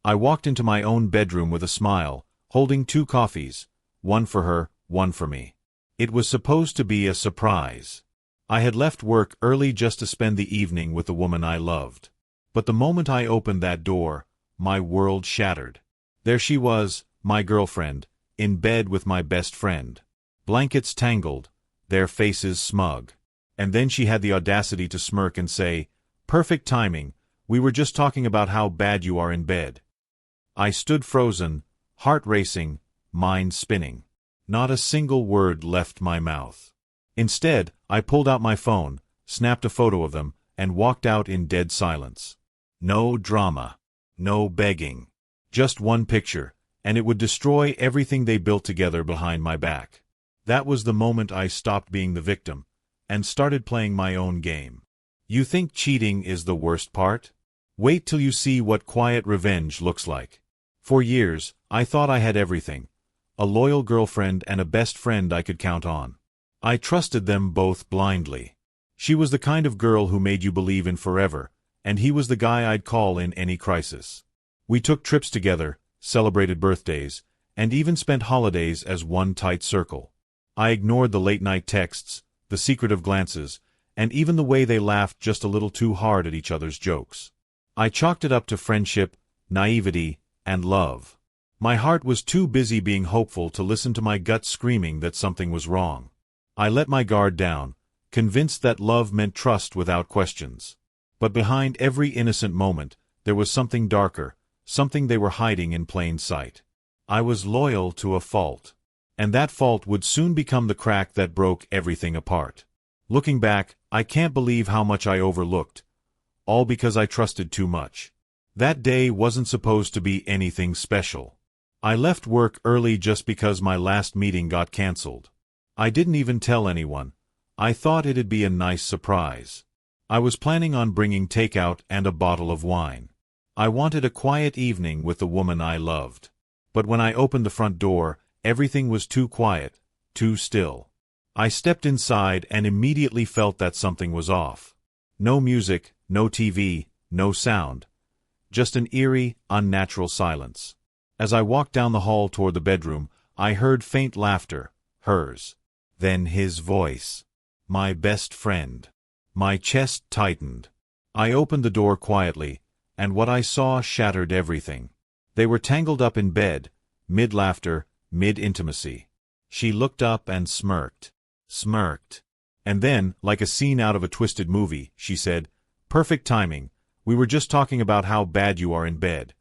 I walked into my own bedroom with a smile, holding 2 coffees, one for her, one for me. It was supposed to be a surprise. I had left work early just to spend the evening with the woman I loved. But the moment I opened that door, my world shattered. There she was, my girlfriend, in bed with my best friend. Blankets tangled, their faces smug. And then she had the audacity to smirk and say, "Perfect timing, we were just talking about how bad you are in bed." I stood frozen, heart racing, mind spinning. Not a single word left my mouth. Instead, I pulled out my phone, snapped a photo of them, and walked out in dead silence. No drama. No begging. Just one picture, and it would destroy everything they built together behind my back. That was the moment I stopped being the victim, and started playing my own game. You think cheating is the worst part? Wait till you see what quiet revenge looks like. For years, I thought I had everything. A loyal girlfriend and a best friend I could count on. I trusted them both blindly. She was the kind of girl who made you believe in forever, and he was the guy I'd call in any crisis. We took trips together, celebrated birthdays, and even spent holidays as one tight circle. I ignored the late-night texts, the secretive glances, and even the way they laughed just a little too hard at each other's jokes. I chalked it up to friendship, naivety, and love. My heart was too busy being hopeful to listen to my gut screaming that something was wrong. I let my guard down, convinced that love meant trust without questions. But behind every innocent moment, there was something darker, something they were hiding in plain sight. I was loyal to a fault. And that fault would soon become the crack that broke everything apart. Looking back, I can't believe how much I overlooked. All because I trusted too much. That day wasn't supposed to be anything special. I left work early just because my last meeting got canceled. I didn't even tell anyone. I thought it'd be a nice surprise. I was planning on bringing takeout and a bottle of wine. I wanted a quiet evening with the woman I loved. But when I opened the front door, everything was too quiet, too still. I stepped inside and immediately felt that something was off. No music, no TV, no sound. Just an eerie, unnatural silence. As I walked down the hall toward the bedroom, I heard faint laughter, hers. Then his voice. My best friend. My chest tightened. I opened the door quietly, and what I saw shattered everything. They were tangled up in bed, mid-laughter, mid-intimacy. She looked up and smirked. Smirked. And then, like a scene out of a twisted movie, she said, "Perfect timing. We were just talking about how bad you are in bed."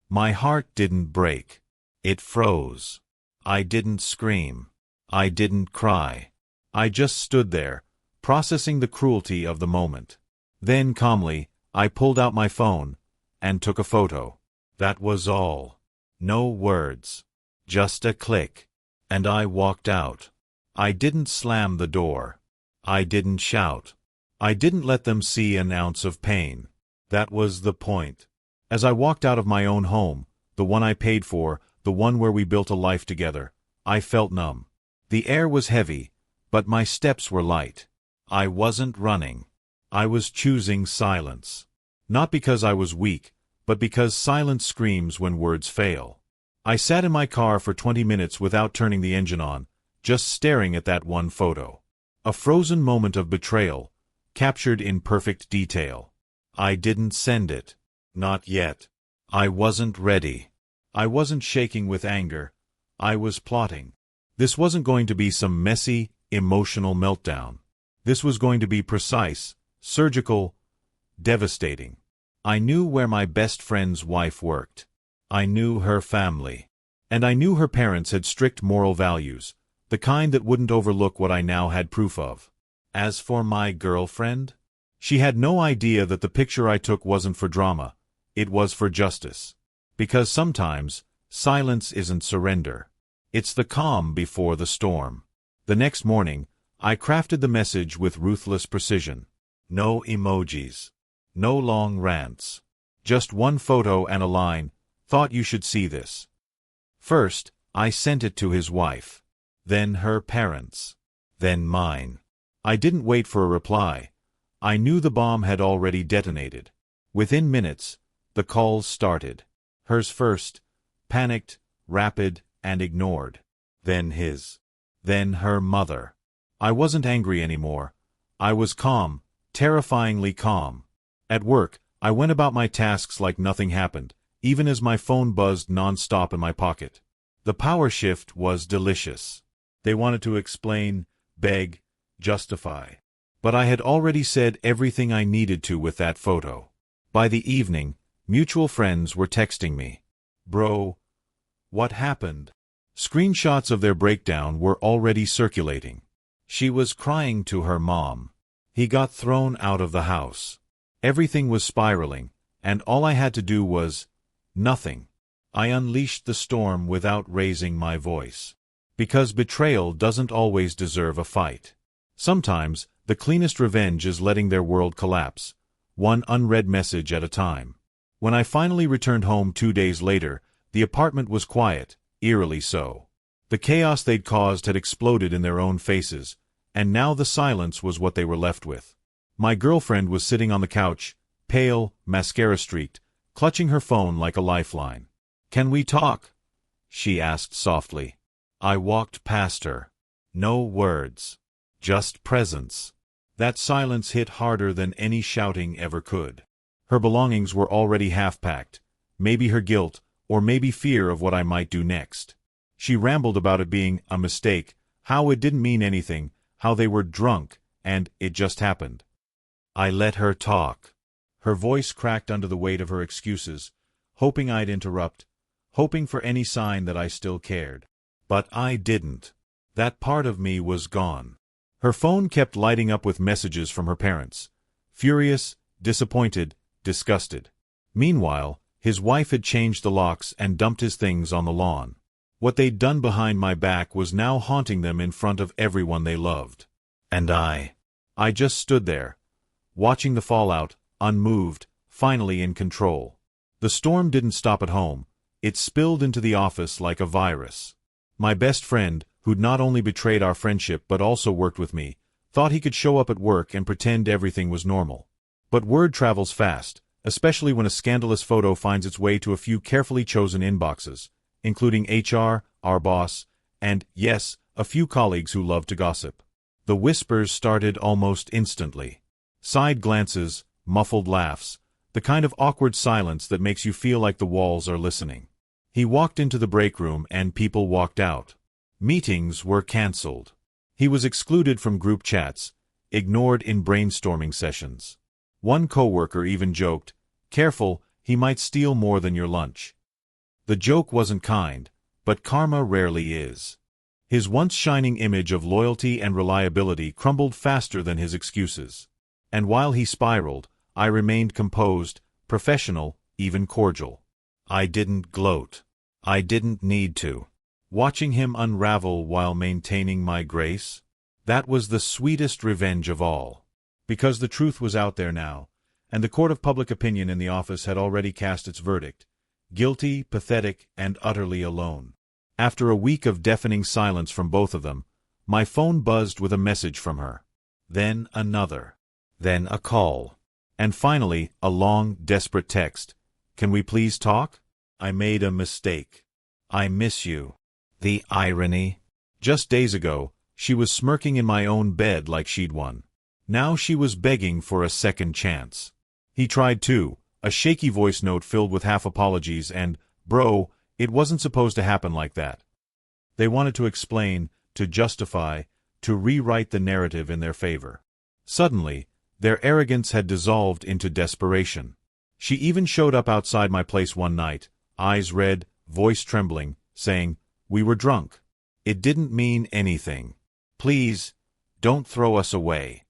My heart didn't break. It froze. I didn't scream. I didn't cry. I just stood there, processing the cruelty of the moment. Then, calmly, I pulled out my phone and took a photo. That was all. No words. Just a click. And I walked out. I didn't slam the door. I didn't shout. I didn't let them see an ounce of pain. That was the point. As I walked out of my own home, the one I paid for, the one where we built a life together, I felt numb. The air was heavy, but my steps were light. I wasn't running. I was choosing silence. Not because I was weak, but because silence screams when words fail. I sat in my car for 20 minutes without turning the engine on, just staring at that one photo. A frozen moment of betrayal, captured in perfect detail. I didn't send it. Not yet. I wasn't ready. I wasn't shaking with anger. I was plotting. This wasn't going to be some messy, emotional meltdown. This was going to be precise, surgical, devastating. I knew where my best friend's wife worked. I knew her family. And I knew her parents had strict moral values, the kind that wouldn't overlook what I now had proof of. As for my girlfriend, she had no idea that the picture I took wasn't for drama. It was for justice. Because sometimes, silence isn't surrender. It's the calm before the storm. The next morning, I crafted the message with ruthless precision. No emojis. No long rants. Just one photo and a line, "Thought you should see this." First, I sent it to his wife. Then her parents. Then mine. I didn't wait for a reply. I knew the bomb had already detonated. Within minutes, the calls started. Hers first, panicked, rapid, and ignored. Then his. Then her mother. I wasn't angry anymore. I was calm, terrifyingly calm. At work, I went about my tasks like nothing happened, even as my phone buzzed non-stop in my pocket. The power shift was delicious. They wanted to explain, beg, justify. But I had already said everything I needed to with that photo. By the evening, mutual friends were texting me. Bro, what happened? Screenshots of their breakdown were already circulating. She was crying to her mom. He got thrown out of the house. Everything was spiraling, and all I had to do was nothing. I unleashed the storm without raising my voice. Because betrayal doesn't always deserve a fight. Sometimes, the cleanest revenge is letting their world collapse, one unread message at a time. When I finally returned home 2 days later, the apartment was quiet, eerily so. The chaos they'd caused had exploded in their own faces, and now the silence was what they were left with. My girlfriend was sitting on the couch, pale, mascara-streaked, clutching her phone like a lifeline. "Can we talk?" she asked softly. I walked past her. No words. Just presence. That silence hit harder than any shouting ever could. Her belongings were already half-packed, maybe her guilt, or maybe fear of what I might do next. She rambled about it being a mistake, how it didn't mean anything, how they were drunk, and it just happened. I let her talk. Her voice cracked under the weight of her excuses, hoping I'd interrupt, hoping for any sign that I still cared. But I didn't. That part of me was gone. Her phone kept lighting up with messages from her parents. Furious, disappointed, disgusted. Meanwhile, his wife had changed the locks and dumped his things on the lawn. What they'd done behind my back was now haunting them in front of everyone they loved. And I just stood there, watching the fallout, unmoved, finally in control. The storm didn't stop at home. It spilled into the office like a virus. My best friend, who'd not only betrayed our friendship but also worked with me, thought he could show up at work and pretend everything was normal. But word travels fast, especially when a scandalous photo finds its way to a few carefully chosen inboxes, including HR, our boss, and, yes, a few colleagues who love to gossip. The whispers started almost instantly. Side glances, muffled laughs, the kind of awkward silence that makes you feel like the walls are listening. He walked into the break room and people walked out. Meetings were cancelled. He was excluded from group chats, ignored in brainstorming sessions. One coworker even joked, "Careful, he might steal more than your lunch." The joke wasn't kind, but karma rarely is. His once shining image of loyalty and reliability crumbled faster than his excuses. And while he spiraled, I remained composed, professional, even cordial. I didn't gloat. I didn't need to. Watching him unravel while maintaining my grace? That was the sweetest revenge of all. Because the truth was out there now, and the court of public opinion in the office had already cast its verdict. Guilty, pathetic, and utterly alone. After a week of deafening silence from both of them, my phone buzzed with a message from her. Then another. Then a call. And finally, a long, desperate text. "Can we please talk? I made a mistake. I miss you." The irony. Just days ago, she was smirking in my own bed like she'd won. Now she was begging for a second chance. He tried too, a shaky voice note filled with half apologies and, "Bro, it wasn't supposed to happen like that." They wanted to explain, to justify, to rewrite the narrative in their favor. Suddenly, their arrogance had dissolved into desperation. She even showed up outside my place one night, eyes red, voice trembling, saying, "We were drunk. It didn't mean anything. Please, don't throw us away."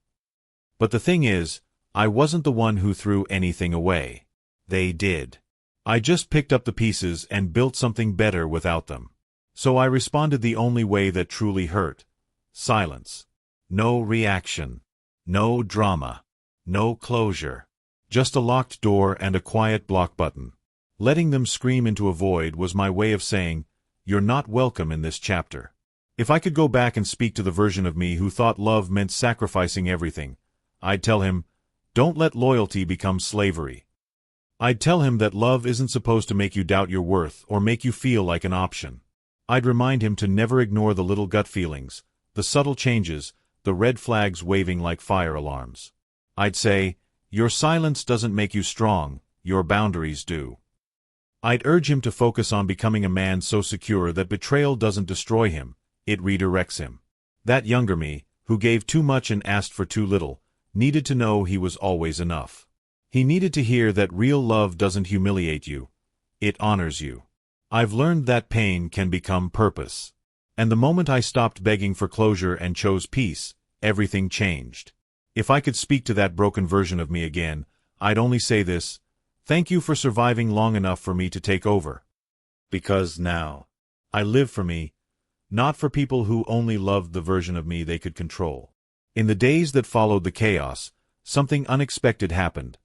But the thing is, I wasn't the one who threw anything away. They did. I just picked up the pieces and built something better without them. So I responded the only way that truly hurt. Silence. No reaction. No drama. No closure. Just a locked door and a quiet block button. Letting them scream into a void was my way of saying, "You're not welcome in this chapter." If I could go back and speak to the version of me who thought love meant sacrificing everything, I'd tell him, "Don't let loyalty become slavery." I'd tell him that love isn't supposed to make you doubt your worth or make you feel like an option. I'd remind him to never ignore the little gut feelings, the subtle changes, the red flags waving like fire alarms. I'd say, your silence doesn't make you strong, your boundaries do. I'd urge him to focus on becoming a man so secure that betrayal doesn't destroy him, it redirects him. That younger me, who gave too much and asked for too little, needed to know he was always enough. He needed to hear that real love doesn't humiliate you, it honors you. I've learned that pain can become purpose. And the moment I stopped begging for closure and chose peace, everything changed. If I could speak to that broken version of me again, I'd only say this: thank you for surviving long enough for me to take over. Because now, I live for me, not for people who only loved the version of me they could control. In the days that followed the chaos, something unexpected happened.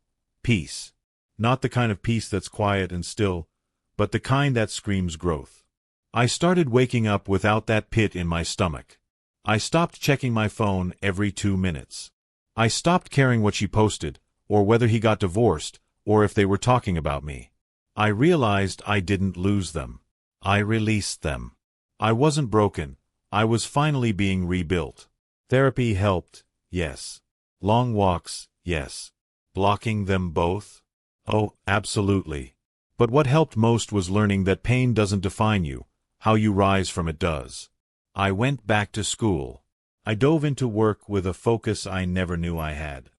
Peace. Not the kind of peace that's quiet and still, but the kind that screams growth. I started waking up without that pit in my stomach. I stopped checking my phone every 2 minutes. I stopped caring what she posted, or whether he got divorced, or if they were talking about me. I realized I didn't lose them. I released them. I wasn't broken. I was finally being rebuilt. Therapy helped, yes. Long walks, yes. Blocking them both? Oh, absolutely. But what helped most was learning that pain doesn't define you, how you rise from it does. I went back to school. I dove into work with a focus I never knew I had.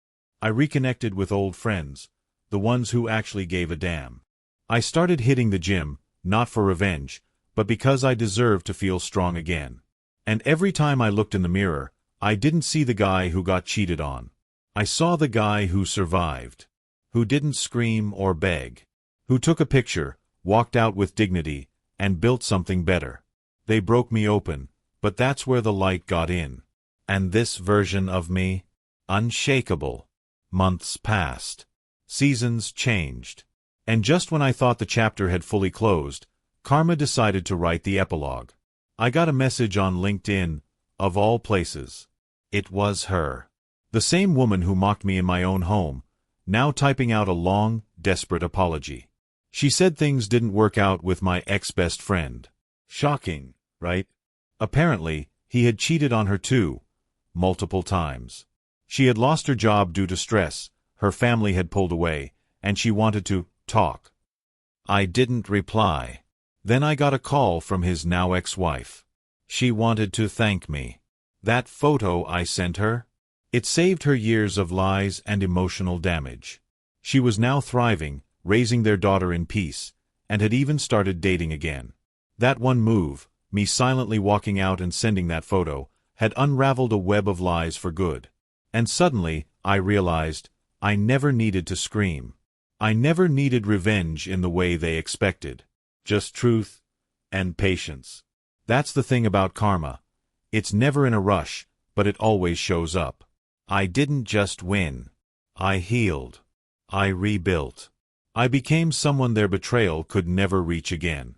I reconnected with old friends, the ones who actually gave a damn. I started hitting the gym, not for revenge, but because I deserved to feel strong again. And every time I looked in the mirror, I didn't see the guy who got cheated on. I saw the guy who survived, who didn't scream or beg, who took a picture, walked out with dignity, and built something better. They broke me open, but that's where the light got in. And this version of me? Unshakable. Months passed. Seasons changed. And just when I thought the chapter had fully closed, Karma decided to write the epilogue. I got a message on LinkedIn, of all places. It was her. The same woman who mocked me in my own home, now typing out a long, desperate apology. She said things didn't work out with my ex-best friend. Shocking, right? Apparently, he had cheated on her too, multiple times. She had lost her job due to stress, her family had pulled away, and she wanted to talk. I didn't reply. Then I got a call from his now ex-wife. She wanted to thank me. That photo I sent her? It saved her years of lies and emotional damage. She was now thriving, raising their daughter in peace, and had even started dating again. That one move, me silently walking out and sending that photo, had unraveled a web of lies for good. And suddenly, I realized, I never needed to scream. I never needed revenge in the way they expected. Just truth and patience. That's the thing about karma. It's never in a rush, but it always shows up. I didn't just win. I healed. I rebuilt. I became someone their betrayal could never reach again.